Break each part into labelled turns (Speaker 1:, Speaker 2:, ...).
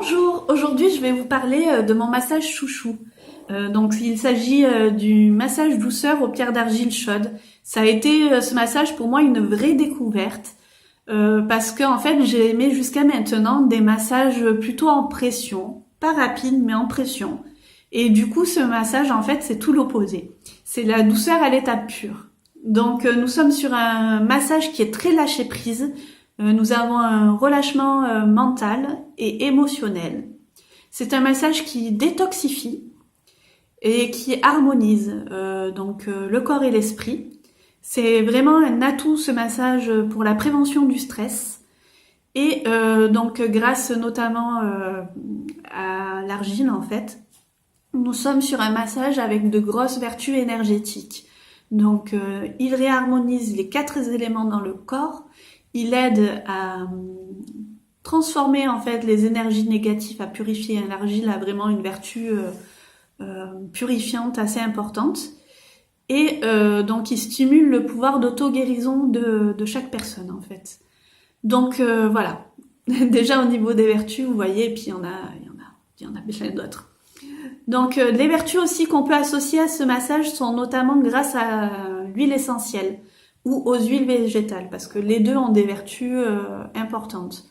Speaker 1: Bonjour, aujourd'hui je vais vous parler de mon massage chouchou. Donc il s'agit du massage douceur aux pierres d'argile chaudes. Ça a été ce massage pour moi une vraie découverte parce que en fait j'ai aimé jusqu'à maintenant des massages plutôt en pression, pas rapide mais en pression. Et du coup ce massage en fait c'est tout l'opposé. C'est la douceur à l'état pur. Donc nous sommes sur un massage qui est très lâché prise. Nous avons un relâchement mental et émotionnel. C'est un massage qui détoxifie et qui harmonise le corps et l'esprit. C'est vraiment un atout ce massage pour la prévention du stress et grâce notamment à l'argile en fait, nous sommes sur un massage avec de grosses vertus énergétiques. Donc il réharmonise les 4 éléments dans le corps. Il aide à transformer en fait les énergies négatives, à purifier. L'argile a vraiment une vertu purifiante assez importante. Et donc il stimule le pouvoir d'auto-guérison de chaque personne en fait. Donc voilà. Déjà au niveau des vertus, vous voyez, et puis il y en a plein d'autres. Donc les vertus aussi qu'on peut associer à ce massage sont notamment grâce à l'huile essentielle ou aux huiles végétales, parce que les deux ont des vertus importantes.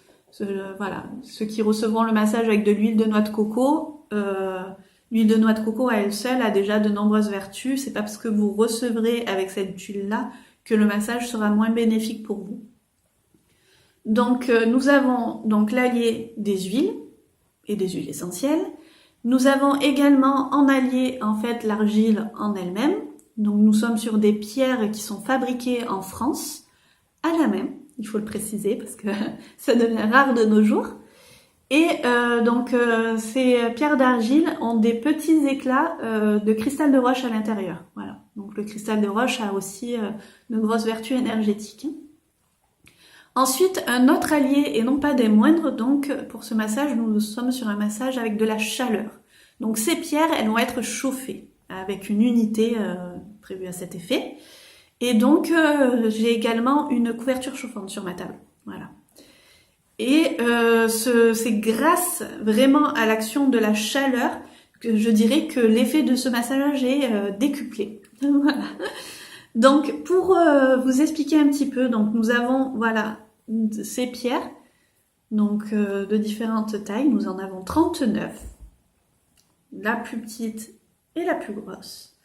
Speaker 1: Voilà, ceux qui recevront le massage avec de l'huile de noix de coco, l'huile de noix de coco à elle seule a déjà de nombreuses vertus. C'est pas parce que vous recevrez avec cette huile-là que le massage sera moins bénéfique pour vous. Donc nous avons donc l'allié des huiles et des huiles essentielles. Nous avons également en allié en fait l'argile en elle-même. Donc nous sommes sur des pierres qui sont fabriquées en France, à la main, il faut le préciser parce que ça devient rare de nos jours. Et ces pierres d'argile ont des petits éclats de cristal de roche à l'intérieur. Voilà. Donc le cristal de roche a aussi de grosses vertus énergétiques. Ensuite, un autre allié, et non pas des moindres, donc pour ce massage, nous sommes sur un massage avec de la chaleur. Donc ces pierres, elles vont être chauffées avec une unité prévue à cet effet. Et donc, j'ai également une couverture chauffante sur ma table. Voilà. Et c'est grâce vraiment à l'action de la chaleur que je dirais que l'effet de ce massage est décuplé. Voilà. Donc, pour vous expliquer un petit peu, donc nous avons voilà ces pierres donc de différentes tailles. Nous en avons 39, la plus petite et la plus grosse.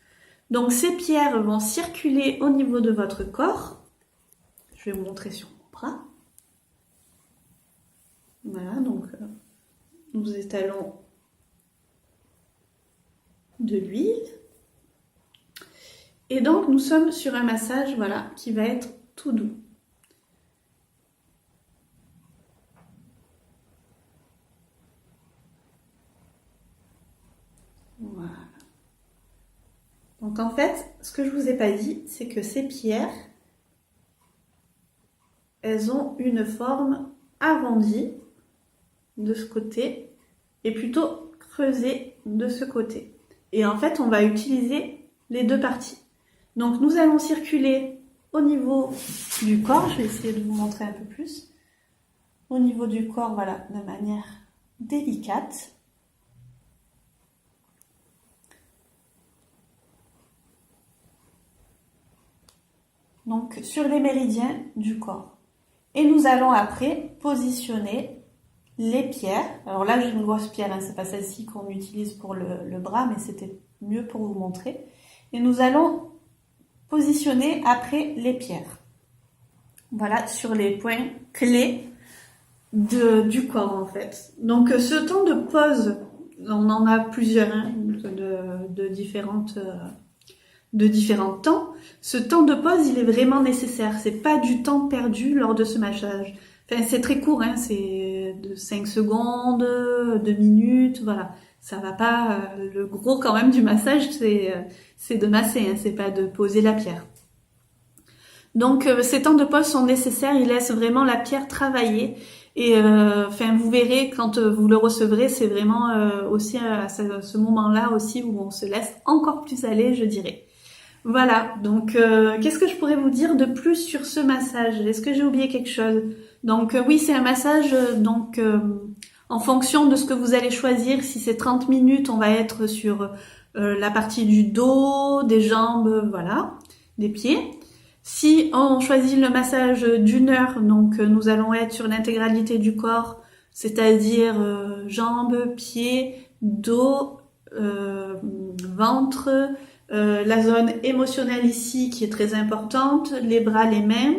Speaker 1: Donc ces pierres vont circuler au niveau de votre corps. Je vais vous montrer sur mon bras. Voilà, donc nous étalons de l'huile. Et donc nous sommes sur un massage voilà, qui va être tout doux. Voilà. Donc en fait, ce que je vous ai pas dit, c'est que ces pierres, elles ont une forme arrondie de ce côté et plutôt creusée de ce côté. Et en fait, on va utiliser les deux parties. Donc nous allons circuler au niveau du corps, je vais essayer de vous montrer un peu plus. Au niveau du corps, voilà, de manière délicate. Donc sur les méridiens du corps. Et nous allons après positionner les pierres. Alors là j'ai une grosse pierre, hein, c'est pas celle-ci qu'on utilise pour le bras, mais c'était mieux pour vous montrer. Et nous allons positionner après les pierres. Voilà, sur les points clés du corps en fait. Donc ce temps de pause, on en a plusieurs, hein, de différents temps. Ce temps de pause, il est vraiment nécessaire. C'est pas du temps perdu lors de ce massage. Enfin, c'est très court, hein, c'est de 5 secondes, 2 minutes, voilà. Ça va pas, le gros quand même du massage, c'est de masser, hein, c'est pas de poser la pierre. Donc, ces temps de pause sont nécessaires, ils laissent vraiment la pierre travailler. Et vous verrez quand vous le recevrez, c'est vraiment aussi à ce moment-là aussi où on se laisse encore plus aller, je dirais. Voilà, donc qu'est-ce que je pourrais vous dire de plus sur ce massage? Est-ce que j'ai oublié quelque chose? Donc oui, c'est un massage En fonction de ce que vous allez choisir, si c'est 30 minutes, on va être sur la partie du dos, des jambes, voilà, des pieds. Si on choisit le massage d'une heure, donc nous allons être sur l'intégralité du corps, c'est-à-dire jambes, pieds, dos, ventre, la zone émotionnelle ici qui est très importante, les bras, les mains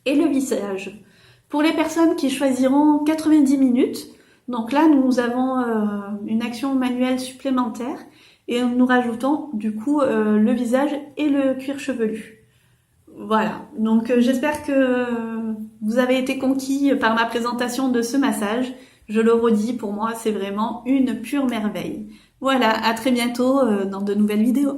Speaker 1: et le visage. Pour les personnes qui choisiront 90 minutes, donc là nous avons une action manuelle supplémentaire et nous rajoutons du coup le visage et le cuir chevelu. Voilà, donc j'espère que vous avez été conquis par ma présentation de ce massage. Je le redis, pour moi c'est vraiment une pure merveille. Voilà, à très bientôt dans de nouvelles vidéos.